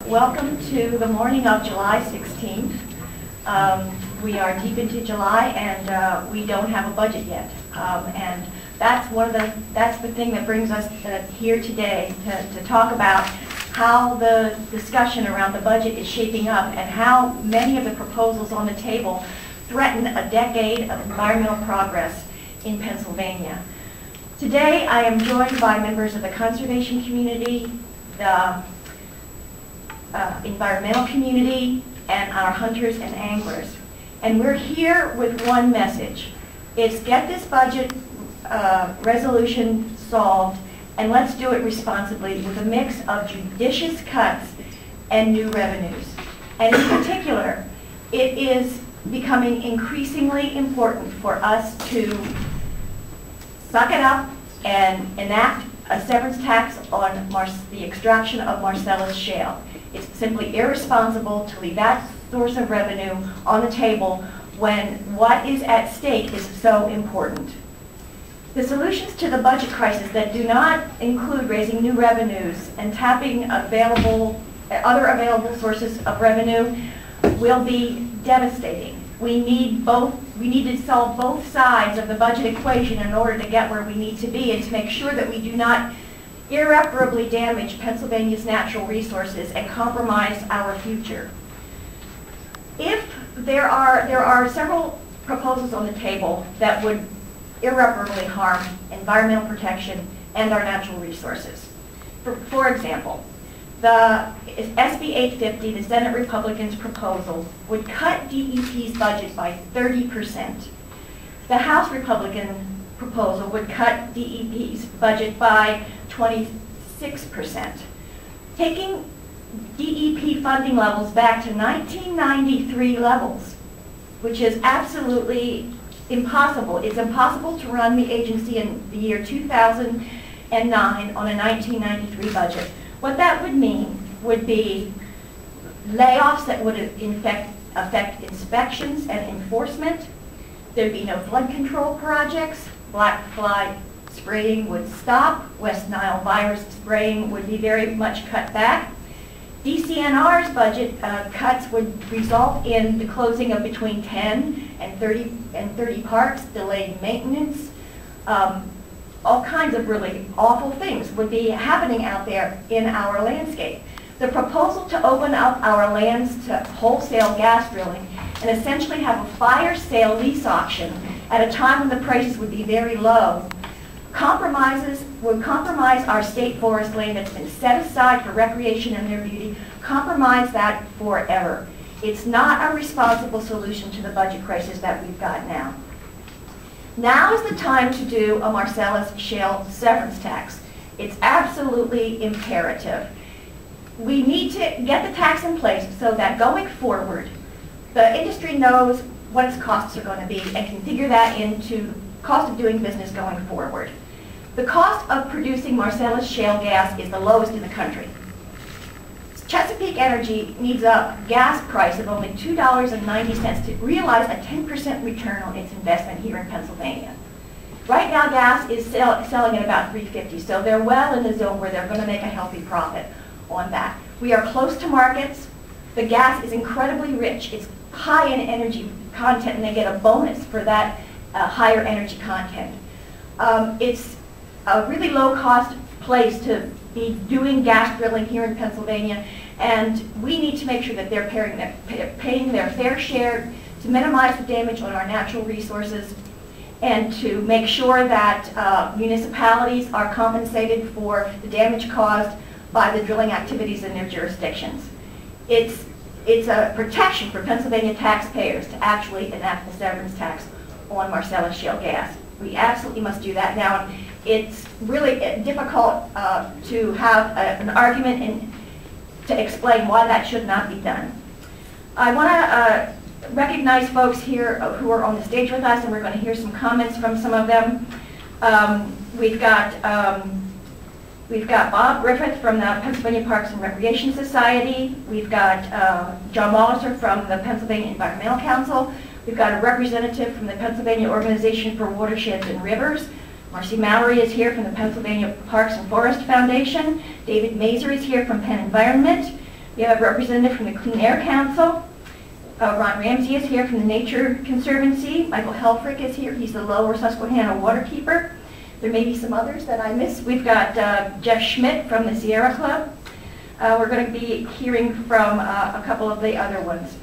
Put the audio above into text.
Welcome to the morning of July 16th. We are deep into July and we don't have a budget yet. And that's the thing that brings us here today to talk about how the discussion around the budget is shaping up and how many of the proposals on the table threaten a decade of environmental progress in Pennsylvania. Today I am joined by members of the conservation community, the environmental community, and our hunters and anglers. And we're here with one message. It's get this budget resolution solved, and let's do it responsibly with a mix of judicious cuts and new revenues. And in particular, it is becoming increasingly important for us to suck it up and enact a severance tax on the extraction of Marcellus shale. It's simply irresponsible to leave that source of revenue on the table when what is at stake is so important. The solutions to the budget crisis that do not include raising new revenues and tapping other available sources of revenue will be devastating. We need to solve both sides of the budget equation in order to get where we need to be and to make sure that we do not irreparably damage Pennsylvania's natural resources and compromise our future. If there are several proposals on the table that would irreparably harm environmental protection and our natural resources. For example, the SB 850, the Senate Republicans' proposal, would cut DEP's budget by 30%. The House Republican proposal would cut DEP's budget by 26%. Taking DEP funding levels back to 1993 levels, which is absolutely impossible. It's impossible to run the agency in the year 2009 on a 1993 budget. What that would mean would be layoffs that would affect inspections and enforcement. There'd be no flood control projects. Black fly spraying would stop. West Nile virus spraying would be very much cut back. DCNR's budget cuts would result in the closing of between 10 and 30 parks, delayed maintenance. All kinds of really awful things would be happening out there in our landscape. The proposal to open up our lands to wholesale gas drilling and essentially have a fire sale lease auction at a time when the prices would be very low would compromise our state forest land that's been set aside for recreation and their beauty, compromise that forever. It's not a responsible solution to the budget crisis that we've got now. Now is the time to do a Marcellus shale severance tax. It's absolutely imperative. We need to get the tax in place so that going forward, the industry knows what its costs are going to be and can figure that into cost of doing business going forward. The cost of producing Marcellus shale gas is the lowest in the country. Chesapeake Energy needs a gas price of only $2.90 to realize a 10% return on its investment here in Pennsylvania. Right now, gas is selling at about $3.50, so they're well in the zone where they're going to make a healthy profit on that. We are close to markets. The gas is incredibly rich. It's high in energy content, and they get a bonus for that higher energy content. It's a really low-cost place to be doing gas drilling here in Pennsylvania, and we need to make sure that they're paying their fair share to minimize the damage on our natural resources and to make sure that municipalities are compensated for the damage caused by the drilling activities in their jurisdictions. It's a protection for Pennsylvania taxpayers to actually enact the severance tax on Marcellus shale gas. We absolutely must do that now. It's really difficult to have an argument and to explain why that should not be done. I want to recognize folks here who are on the stage with us, and we're going to hear some comments from some of them. We've got Bob Griffith from the Pennsylvania Parks and Recreation Society. We've got John Walliser from the Pennsylvania Environmental Council. We've got a representative from the Pennsylvania Organization for Watersheds and Rivers. Marcy Mallory is here from the Pennsylvania Parks and Forest Foundation. David Mazur is here from Penn Environment. We have a representative from the Clean Air Council. Ron Ramsey is here from the Nature Conservancy. Michael Helfrich is here. He's the Lower Susquehanna Waterkeeper. There may be some others that I missed. We've got Jeff Schmidt from the Sierra Club. We're going to be hearing from a couple of the other ones.